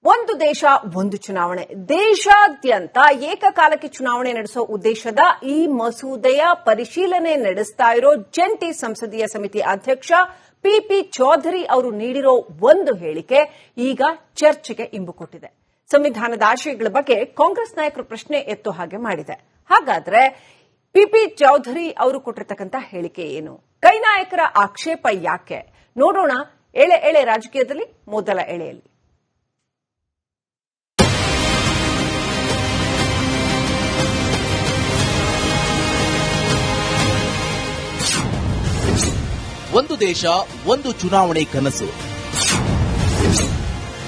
ಒಂದು ದೇಶ ಒಂದು ಚುನಾವಣೆ. ದೇಶಾದ್ಯಂತ ಏಕಕಾಲಕ್ಕೆ ಚುನಾವಣೆ ನಡೆಸೋ ಉದ್ದೇಶದ ಈ ಮಸೂದೆಯ ಪರಿಶೀಲನೆ ನಡೆಸ್ತಾ ಇರೋ ಜಂಟಿ ಸಂಸದೀಯ ಸಮಿತಿ ಅಧ್ಯಕ್ಷ ಪಿಪಿ ಚೌಧರಿ ಅವರು ನೀಡಿರೋ ಒಂದು ಹೇಳಿಕೆ ಈಗ ಚರ್ಚೆಗೆ ಇಂಬು ಕೊಟ್ಟಿದೆ. ಸಂವಿಧಾನದ ಆಶಯಗಳ ಬಗ್ಗೆ ಕಾಂಗ್ರೆಸ್ ನಾಯಕರು ಪ್ರಶ್ನೆ ಎತ್ತೋ ಹಾಗೆ ಮಾಡಿದೆ. ಹಾಗಾದ್ರೆ ಪಿಪಿ ಚೌಧರಿ ಅವರು ಕೊಟ್ಟಿರ್ತಕ್ಕಂಥ ಹೇಳಿಕೆ ಏನು? ಕೈ ನಾಯಕರ ಆಕ್ಷೇಪ ಯಾಕೆ? ನೋಡೋಣ ಎಳೆ ಎಳೆ ರಾಜಕೀಯದಲ್ಲಿ ಮೊದಲ ಎಳೆಯಲ್ಲಿ. ಒಂದು ದೇಶ ಒಂದು ಚುನಾವಣೆ ಕನಸು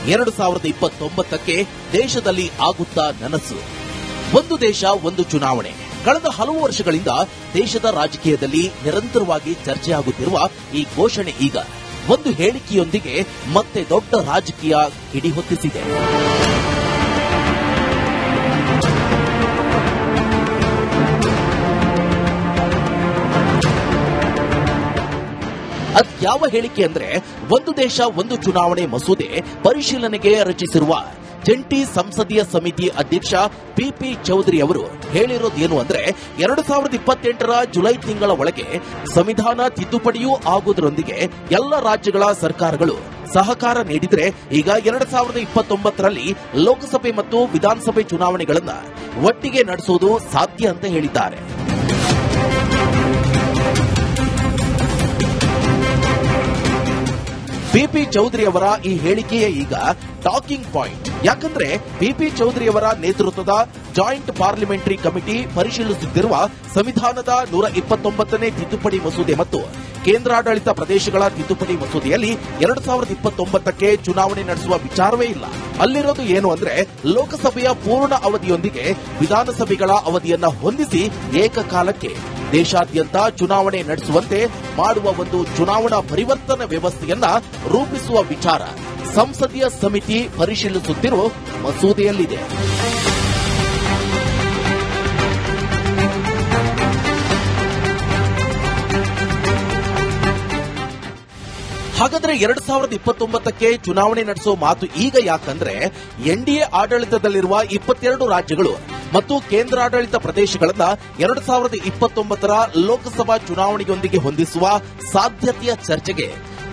2029ಕ್ಕೆ ದೇಶದಲ್ಲಿ ಆಗುತ್ತಾ ನನಸು. ಒಂದು ದೇಶ ಒಂದು ಚುನಾವಣೆ ಕಳೆದ ಹಲವು ವರ್ಷಗಳಿಂದ ದೇಶದ ರಾಜಕೀಯದಲ್ಲಿ ನಿರಂತರವಾಗಿ ಚರ್ಚೆಯಾಗುತ್ತಿರುವ ಈ ಘೋಷಣೆ ಈಗ ಒಂದು ಹೇಳಿಕೆಯೊಂದಿಗೆ ಮತ್ತೆ ದೊಡ್ಡ ರಾಜಕೀಯ ಕಿಡಿ ಹೊತ್ತಿಸಿದೆ. ಅದ್ಯಾವ ಹೇಳಿಕೆ ಅಂದ್ರೆ, ಒಂದು ದೇಶ ಒಂದು ಚುನಾವಣೆ ಮಸೂದೆ ಪರಿಶೀಲನೆಗೆ ರಚಿಸಿರುವ ಜಂಟಿ ಸಂಸದೀಯ ಸಮಿತಿ ಅಧ್ಯಕ್ಷ ಪಿಪಿ ಚೌಧರಿ ಅವರು ಹೇಳಿರೋದೇನು ಅಂದ್ರೆ, 2028ರ ಜುಲೈ ತಿಂಗಳ ಒಳಗೆ ಸಂವಿಧಾನ ತಿದ್ದುಪಡಿಯೂ ಆಗುವುದರೊಂದಿಗೆ ಎಲ್ಲ ರಾಜ್ಯಗಳ ಸರ್ಕಾರಗಳು ಸಹಕಾರ ನೀಡಿದ್ರೆ ಈಗ 2029ರಲ್ಲಿ ಲೋಕಸಭೆ ಮತ್ತು ವಿಧಾನಸಭೆ ಚುನಾವಣೆಗಳನ್ನ ಒಟ್ಟಿಗೆ ನಡೆಸುವುದು ಸಾಧ್ಯ ಅಂತ ಹೇಳಿದ್ದಾರೆ. ಪಿಪಿ ಚೌಧರಿ ಅವರ ಈ ಹೇಳಿಕೆಯೇ ಈಗ ಟಾಕಿಂಗ್ ಪಾಯಿಂಟ್. ಯಾಕಂದ್ರೆ ಪಿಪಿ ಚೌಧರಿ ಅವರ ನೇತೃತ್ವದ ಜಾಯಿಂಟ್ ಪಾರ್ಲಿಮೆಂಟರಿ ಕಮಿಟಿ ಪರಿಶೀಲಿಸುತ್ತಿರುವ ಸಂವಿಧಾನದ 129ನೇ ತಿದ್ದುಪಡಿ ಮಸೂದೆ ಮತ್ತು ಕೇಂದ್ರಾಡಳಿತ ಪ್ರದೇಶಗಳ ತಿದ್ದುಪಡಿ ಮಸೂದೆಯಲ್ಲಿ 2029ಕ್ಕೆ ಚುನಾವಣೆ ನಡೆಸುವ ವಿಚಾರವೇ ಇಲ್ಲ. ಅಲ್ಲಿರೋದು ಏನು ಅಂದ್ರೆ, ಲೋಕಸಭೆಯ ಪೂರ್ಣ ಅವಧಿಯೊಂದಿಗೆ ವಿಧಾನಸಭೆಗಳ ಅವಧಿಯನ್ನ ಹೊಂದಿಸಿ ಏಕಕಾಲಕ್ಕೆ ದೇಶಾದ್ಯಂತ ಚುನಾವಣೆ ನಡೆಸುವಂತೆ ಮಾಡುವ ಒಂದು ಚುನಾವಣಾ ಪರಿವರ್ತನಾ ವ್ಯವಸ್ಥೆಯನ್ನ ರೂಪಿಸುವ ವಿಚಾರ ಸಂಸದೀಯ ಸಮಿತಿ ಪರಿಶೀಲಿಸುತ್ತಿರುವ ಮಸೂದೆಯಲ್ಲಿದೆ. ಹಾಗಾದ್ರೆ 2029ಕ್ಕೆ ಚುನಾವಣೆ ನಡೆಸೋ ಮಾತು ಈಗ ಯಾಕಂದ್ರೆ, ಎನ್ಡಿಎ ಆಡಳಿತದಲ್ಲಿರುವ 22 ರಾಜ್ಯಗಳು ಮತ್ತು ಕೇಂದ್ರಾಡಳಿತ ಪ್ರದೇಶಗಳನ್ನ 2029ರ ಲೋಕಸಭಾ ಚುನಾವಣೆಯೊಂದಿಗೆ ಹೊಂದಿಸುವ ಸಾಧ್ಯತೆಯ ಚರ್ಚೆಗೆ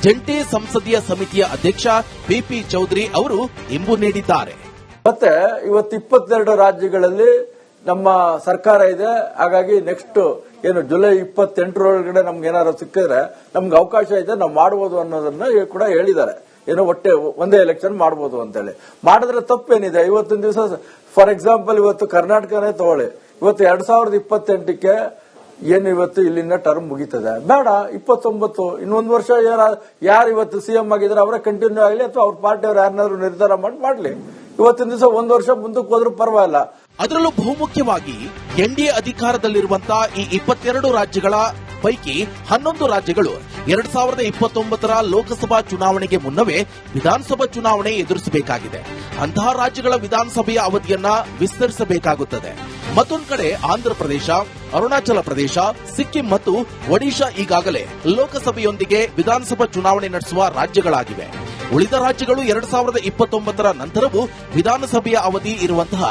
ಜಂಟಿ ಸಂಸದೀಯ ಸಮಿತಿಯ ಅಧ್ಯಕ್ಷ ಪಿಪಿ ಚೌಧರಿ ಅವರು ಇಂಬು ನೀಡಿದ್ದಾರೆ. ಮತ್ತೆ ಇವತ್ತು 22 ರಾಜ್ಯಗಳಲ್ಲಿ ನಮ್ಮ ಸರ್ಕಾರ ಇದೆ. ಹಾಗಾಗಿ ನೆಕ್ಸ್ಟ್ ಏನು ಜುಲೈ 28ರೊಳಗಡೆ ನಮ್ಗೆ ಏನಾದ್ರು ಸಿಕ್ಕಿದ್ರೆ ನಮ್ಗೆ ಅವಕಾಶ ಇದೆ, ನಾವು ಮಾಡಬಹುದು ಅನ್ನೋದನ್ನ ಕೂಡ ಹೇಳಿದ್ದಾರೆ. ಏನೋ ಒಂದೇ ಎಲೆಕ್ಷನ್ ಮಾಡಬಹುದು ಅಂತ ಹೇಳಿ. ಮಾಡಿದ್ರೆ ತಪ್ಪೇನಿದೆ? ಇವತ್ತಿನ ದಿವಸ ಫಾರ್ ಎಕ್ಸಾಂಪಲ್ ಇವತ್ತು ಕರ್ನಾಟಕನೇ ತಗೊಳ್ಳಿ. ಇವತ್ತು 2028ಕ್ಕೆ ಏನು ಇವತ್ತು ಇಲ್ಲಿಂದ ಟರ್ಮ್ ಮುಗೀತದೆ, ಬೇಡ 29 ಇನ್ನೊಂದು ವರ್ಷ ಯಾರು ಇವತ್ತು ಸಿಎಂ ಆಗಿದ್ರೆ ಅವರೇ ಕಂಟಿನ್ಯೂ ಆಗಲಿ, ಅಥವಾ ಅವ್ರ ಪಾರ್ಟಿಯವ್ರು ಯಾರನ್ನಾದ್ರೂ ನಿರ್ಧಾರ ಮಾಡ್ಲಿ. ಇವತ್ತಿನ ದಿವಸ ಒಂದು ವರ್ಷ ಮುಂದಕ್ಕೆ ಹೋದ್ರೂ ಪರವಾಗಿಲ್ಲ. ಅದರಲ್ಲೂ ಬಹುಮುಖ್ಯವಾಗಿ ಎನ್ಡಿಎ ಅಧಿಕಾರದಲ್ಲಿರುವಂತಹ ಈ 22 ರಾಜ್ಯಗಳ ಪೈಕಿ 11 ರಾಜ್ಯಗಳು 2029ರ ಲೋಕಸಭಾ ಚುನಾವಣೆಗೆ ಮುನ್ನವೇ ವಿಧಾನಸಭಾ ಚುನಾವಣೆ ಎದುರಿಸಬೇಕಾಗಿದೆ. ಅಂತಹ ರಾಜ್ಯಗಳ ವಿಧಾನಸಭೆಯ ಅವಧಿಯನ್ನ ವಿಸ್ತರಿಸಬೇಕಾಗುತ್ತದೆ. ಮತ್ತೊಂದು ಕಡೆ ಆಂಧ್ರಪ್ರದೇಶ, ಅರುಣಾಚಲ ಪ್ರದೇಶ, ಸಿಕ್ಕಿಂ ಮತ್ತು ಒಡಿಶಾ ಈಗಾಗಲೇ ಲೋಕಸಭೆಯೊಂದಿಗೆ ವಿಧಾನಸಭಾ ಚುನಾವಣೆ ನಡೆಸುವ ರಾಜ್ಯಗಳಾಗಿವೆ. ಉಳಿದ ರಾಜ್ಯಗಳು 2029ರ ನಂತರವೂ ವಿಧಾನಸಭೆಯ ಅವಧಿ ಇರುವಂತಹ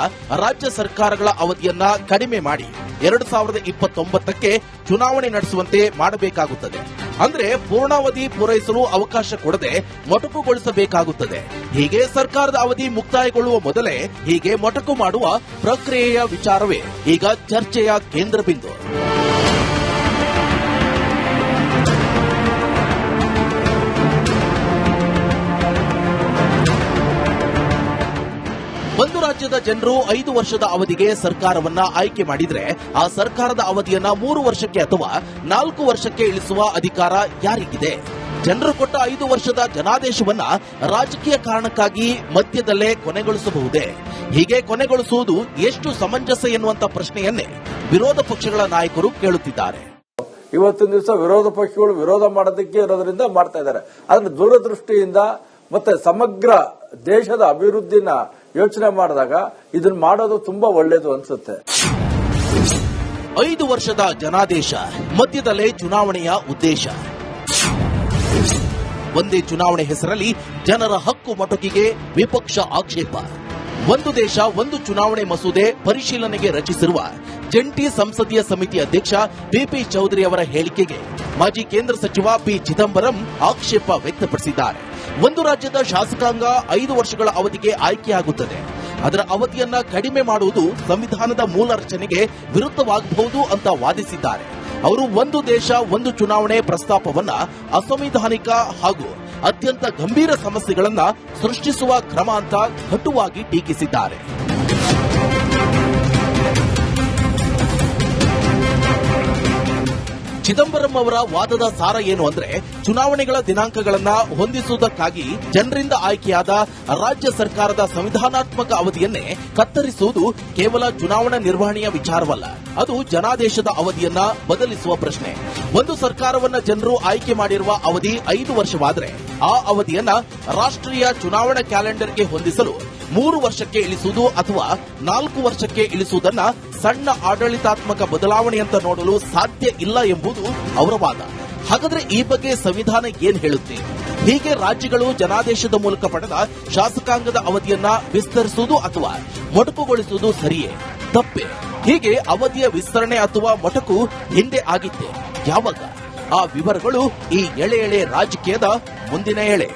ರಾಜ್ಯ ಸರ್ಕಾರಗಳ ಅವಧಿಯನ್ನ ಕಡಿಮೆ ಮಾಡಿ 2029ಕ್ಕೆ ಚುನಾವಣೆ ನಡೆಸುವಂತೆ ಮಾಡಬೇಕಾಗುತ್ತದೆ. ಅಂದ್ರೆ ಪೂರ್ಣಾವಧಿ ಪೂರೈಸಲು ಅವಕಾಶ ಕೊಡದೆ ಮೊಟಕುಗೊಳಿಸಬೇಕಾಗುತ್ತದೆ. ಹೀಗೆ ಸರ್ಕಾರದ ಅವಧಿ ಮುಕ್ತಾಯಗೊಳ್ಳುವ ಮೊದಲೇ ಹೀಗೆ ಮೊಟಕು ಮಾಡುವ ಪ್ರಕ್ರಿಯೆಯ ವಿಚಾರವೇ ಈಗ ಚರ್ಚೆಯ ಕೇಂದ್ರ ಬಿಂದು. ಒಂದು ರಾಜ್ಯದ ಜನರು 5 ವರ್ಷದ ಅವಧಿಗೆ ಸರ್ಕಾರವನ್ನ ಆಯ್ಕೆ ಮಾಡಿದ್ರೆ ಆ ಸರ್ಕಾರದ ಅವಧಿಯನ್ನ 3 ವರ್ಷಕ್ಕೆ ಅಥವಾ 4 ವರ್ಷಕ್ಕೆ ಇಳಿಸುವ ಅಧಿಕಾರ ಯಾರಿಗಿದೆ? ಜನರು ಕೊಟ್ಟ 5 ವರ್ಷದ ಜನಾದೇಶವನ್ನ ರಾಜಕೀಯ ಕಾರಣಕ್ಕಾಗಿ ಮಧ್ಯದಲ್ಲೇ ಕೊನೆಗೊಳಿಸಬಹುದೇ? ಹೀಗೆ ಕೊನೆಗೊಳಿಸುವುದು ಎಷ್ಟು ಸಮಂಜಸ ಎನ್ನುವಂತ ಪ್ರಶ್ನೆಯನ್ನೇ ವಿರೋಧ ಪಕ್ಷಗಳ ನಾಯಕರು ಕೇಳುತ್ತಿದ್ದಾರೆ. ಇವತ್ತಿನ ದಿವಸ ವಿರೋಧ ಪಕ್ಷಗಳು ವಿರೋಧ ಮಾಡೋದಕ್ಕೆ ಇರೋದ್ರಿಂದ ಮಾಡ್ತಾ ಇದ್ದಾರೆ. ಆದ್ರೆ ದೂರದೃಷ್ಟಿಯಿಂದ ಮತ್ತೆ ಸಮಗ್ರ ದೇಶದ ಅಭಿವೃದ್ಧಿನ ಯೋಚನೆ ಮಾಡಿದಾಗ ಇದನ್ನ ಮಾಡೋದು ತುಂಬಾ ಒಳ್ಳೇದು ಅನ್ಸುತ್ತೆ. 5 ವರ್ಷದ ಜನಾದೇಶ, ಮಧ್ಯದಲ್ಲೇ ಚುನಾವಣೆಯ ಉದ್ದೇಶ. ಒಂದೇ ಚುನಾವಣೆ ಹೆಸರಲ್ಲಿ ಜನರ ಹಕ್ಕು ಮೊಟಕಿಗೆ ವಿಪಕ್ಷ ಆಕ್ಷೇಪ. ಒಂದು ದೇಶ ಒಂದು ಚುನಾವಣೆ ಮಸೂದೆ ಪರಿಶೀಲನೆಗೆ ರಚಿಸಿರುವ ಜಂಟಿ ಸಂಸದೀಯ ಸಮಿತಿ ಅಧ್ಯಕ್ಷ ಪಿಪಿ ಚೌಧರಿ ಅವರ ಹೇಳಿಕೆಗೆ ಮಾಜಿ ಕೇಂದ್ರ ಸಚಿವ ಪಿ ಚಿದಂಬರಂ ಆಕ್ಷೇಪ ವ್ಯಕ್ತಪಡಿಸಿದ್ದಾರೆ. ಒಂದು ರಾಜ್ಯದ ಶಾಸಕಾಂಗ 5 ವರ್ಷಗಳ ಅವಧಿಗೆ ಆಯ್ಕೆಯಾಗುತ್ತದೆ. ಅದರ ಅವಧಿಯನ್ನ ಕಡಿಮೆ ಮಾಡುವುದು ಸಂವಿಧಾನದ ಮೂಲ ರಚನೆಗೆ ವಿರುದ್ಧವಾಗಬಹುದು ಅಂತ ವಾದಿಸಿದ್ದಾರೆ. ಅವರು ಒಂದು ದೇಶ ಒಂದು ಚುನಾವಣೆ ಪ್ರಸ್ತಾಪವನ್ನ ಅಸಂವಿಧಾನಿಕ ಹಾಗೂ ಅತ್ಯಂತ ಗಂಭೀರ ಸಮಸ್ಯೆಗಳನ್ನ ಸೃಷ್ಟಿಸುವ ಕ್ರಮ ಅಂತ ಕಟುವಾಗಿ ಟೀಕಿಸಿದ್ದಾರೆ. ಚಿದಂಬರಂ ಅವರ ವಾದದ ಸಾರ ಏನು ಅಂದ್ರೆ, ಚುನಾವಣೆಗಳ ದಿನಾಂಕಗಳನ್ನ ಹೊಂದಿಸುವುದಕ್ಕಾಗಿ ಜನರಿಂದ ಆಯ್ಕೆಯಾದ ರಾಜ್ಯ ಸರ್ಕಾರದ ಸಂವಿಧಾನಾತ್ಮಕ ಅವಧಿಯನ್ನೇ ಕತ್ತರಿಸುವುದು ಕೇವಲ ಚುನಾವಣಾ ನಿರ್ವಹಣೆಯ ವಿಚಾರವಲ್ಲ, ಅದು ಜನಾದೇಶದ ಅವಧಿಯನ್ನ ಬದಲಿಸುವ ಪ್ರಶ್ನೆ. ಒಂದು ಸರ್ಕಾರವನ್ನ ಜನರು ಆಯ್ಕೆ ಮಾಡಿರುವ ಅವಧಿ 5 ವರ್ಷವಾದರೆ ಆ ಅವಧಿಯನ್ನ ರಾಷ್ಟ್ರೀಯ ಚುನಾವಣಾ ಕ್ಯಾಲೆಂಡರ್ಗೆ ಹೊಂದಿಸಲು 3 ವರ್ಷಕ್ಕೆ ಇಳಿಸುವುದು ಅಥವಾ 4 ವರ್ಷಕ್ಕೆ ಇಳಿಸುವುದನ್ನ ಸಣ್ಣ ಆಡಳಿತಾತ್ಮಕ ಬದಲಾವಣೆಯಂತ ನೋಡಲು ಸಾಧ್ಯ ಇಲ್ಲ ಎಂಬುದು ಅವರ ವಾದ. ಹಾಗಾದ್ರೆ ಈ ಬಗ್ಗೆ ಸಂವಿಧಾನ ಏನ್ ಹೇಳುತ್ತೆ? ಹೀಗೆ ರಾಜ್ಯಗಳು ಜನಾದೇಶದ ಮೂಲಕ ಪಡೆದ ಶಾಸಕಾಂಗದ ಅವಧಿಯನ್ನ ವಿಸ್ತರಿಸುವುದು ಅಥವಾ ಮೊಟಕುಗೊಳಿಸುವುದು ಸರಿಯೇ, ತಪ್ಪೇ? ಹೀಗೆ ಅವಧಿಯ ವಿಸ್ತರಣೆ ಅಥವಾ ಮೊಟಕು ಹಿಂದೆ ಆಗಿತ್ತೆ, ಯಾವಾಗ? ಆ ವಿವರಗಳು ಈ ಎಳೆ ಎಳೆ ರಾಜಕೀಯದ ಮುಂದಿನ ಎಳೆ.